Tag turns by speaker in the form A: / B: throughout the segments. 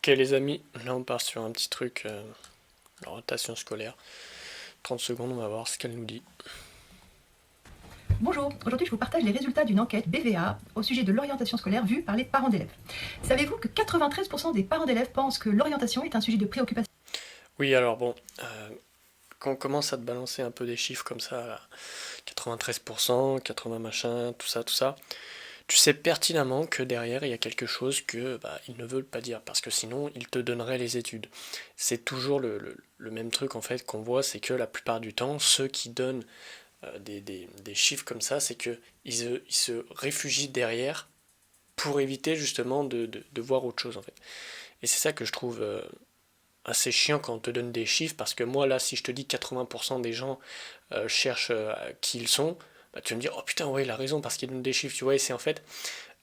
A: Ok les amis, là on part sur un petit truc, l'orientation scolaire. 30 secondes, on va voir ce qu'elle nous dit.
B: Bonjour, aujourd'hui je vous partage les résultats d'une enquête BVA au sujet de l'orientation scolaire vue par les parents d'élèves. Savez-vous que 93% des parents d'élèves pensent que l'orientation est un sujet de préoccupation?
A: Oui alors bon, quand on commence à te balancer un peu des chiffres comme ça, là, 93%, 80 machin, tout ça, tu sais pertinemment que derrière il y a quelque chose que ils ne veulent pas dire, parce que sinon ils te donneraient les études. C'est toujours le même truc en fait qu'on voit, c'est que la plupart du temps, ceux qui donnent des chiffres comme ça, c'est que ils se réfugient derrière pour éviter justement de voir autre chose en fait. Et c'est ça que je trouve assez chiant quand on te donne des chiffres, parce que moi là, si je te dis 80% des gens cherchent qui ils sont, bah, tu vas me dire, oh putain, ouais, il a raison, parce qu'il donne des chiffres, tu vois, et c'est en fait,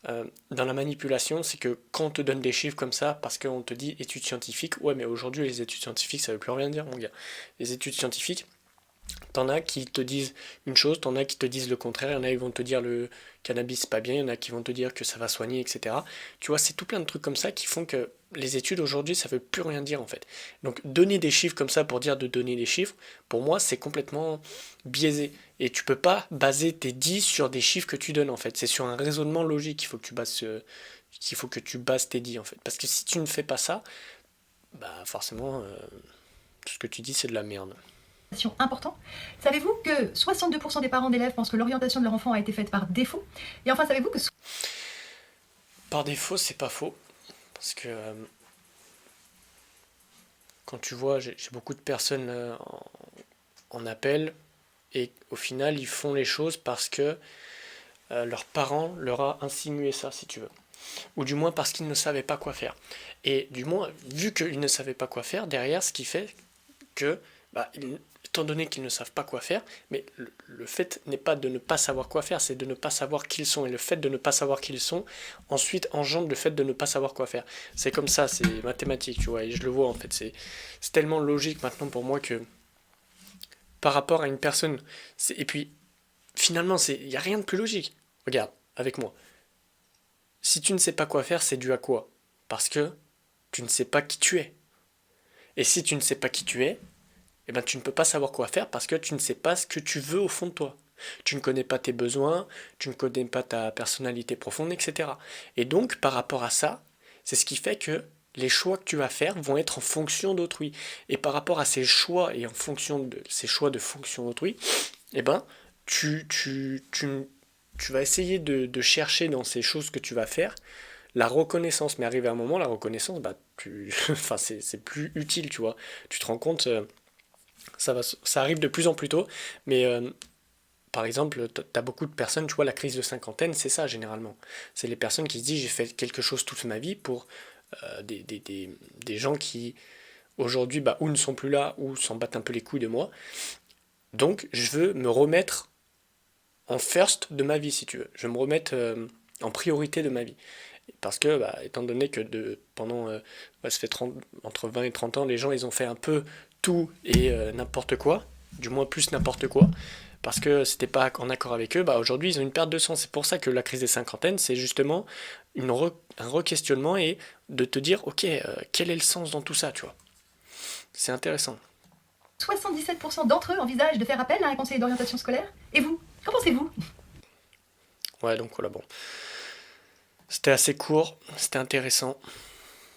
A: dans la manipulation, c'est que quand on te donne des chiffres comme ça, parce qu'on te dit études scientifiques, ouais, mais aujourd'hui, les études scientifiques, ça veut plus rien dire, mon gars. Les études scientifiques, t'en as qui te disent une chose, t'en as qui te disent le contraire, il y en a qui vont te dire le cannabis c'est pas bien, il y en a qui vont te dire que ça va soigner, etc. Tu vois, c'est tout plein de trucs comme ça qui font que les études aujourd'hui, ça veut plus rien dire en fait. Donc donner des chiffres comme ça pour dire de donner des chiffres, pour moi, c'est complètement biaisé. Et tu peux pas baser tes dits sur des chiffres que tu donnes en fait. C'est sur un raisonnement logique qu'il faut que tu bases tes dits en fait. Parce que si tu ne fais pas ça, bah forcément, tout ce que tu dis, c'est de la merde.
B: Important. Savez-vous que 62% des parents d'élèves pensent que l'orientation de leur enfant a été faite par défaut? Et enfin, savez-vous que
A: Par défaut, c'est pas faux. Parce que quand tu vois, j'ai beaucoup de personnes en appel, et au final, ils font les choses parce que leurs parents leur a insinué ça, si tu veux. Ou du moins parce qu'ils ne savaient pas quoi faire. Et du moins, vu qu'ils ne savaient pas quoi faire, derrière, ce qui fait que, étant donné qu'ils ne savent pas quoi faire, mais le fait n'est pas de ne pas savoir quoi faire, c'est de ne pas savoir qui ils sont. Et le fait de ne pas savoir qui ils sont, ensuite engendre le fait de ne pas savoir quoi faire. C'est comme ça, c'est mathématique, tu vois, et je le vois en fait. C'est tellement logique maintenant pour moi que par rapport à une personne, et puis finalement, il n'y a rien de plus logique. Regarde, avec moi. Si tu ne sais pas quoi faire, c'est dû à quoi? Parce que tu ne sais pas qui tu es. Et si tu ne sais pas qui tu es, eh ben, tu ne peux pas savoir quoi faire parce que tu ne sais pas ce que tu veux au fond de toi. Tu ne connais pas tes besoins, tu ne connais pas ta personnalité profonde, etc. Et donc, par rapport à ça, c'est ce qui fait que les choix que tu vas faire vont être en fonction d'autrui. Et par rapport à ces choix et en fonction de ces choix de fonction d'autrui, eh ben, tu, tu, tu, tu vas essayer de chercher dans ces choses que tu vas faire la reconnaissance. Mais arrivé à un moment, la reconnaissance, enfin, c'est plus utile, tu vois. Tu te rends compte, ça arrive de plus en plus tôt, mais par exemple, tu as beaucoup de personnes, tu vois, la crise de cinquantaine, c'est ça généralement. C'est les personnes qui se disent j'ai fait quelque chose toute ma vie pour des gens qui aujourd'hui ou ne sont plus là ou s'en battent un peu les couilles de moi. Donc je veux me remettre en first de ma vie, si tu veux. Je veux me remettre en priorité de ma vie. Parce que, étant donné que pendant, ça fait 30, entre 20 et 30 ans, les gens, ils ont fait un peu tout et n'importe quoi, du moins plus n'importe quoi, parce que c'était pas en accord avec eux, aujourd'hui, ils ont une perte de sens. C'est pour ça que la crise des cinquantaines, c'est justement un re-questionnement et de te dire, ok, quel est le sens dans tout ça, tu vois. C'est intéressant.
B: 77% d'entre eux envisagent de faire appel à un conseiller d'orientation scolaire? Et vous, qu'en pensez-vous?
A: Ouais, donc voilà, bon. C'était assez court, c'était intéressant.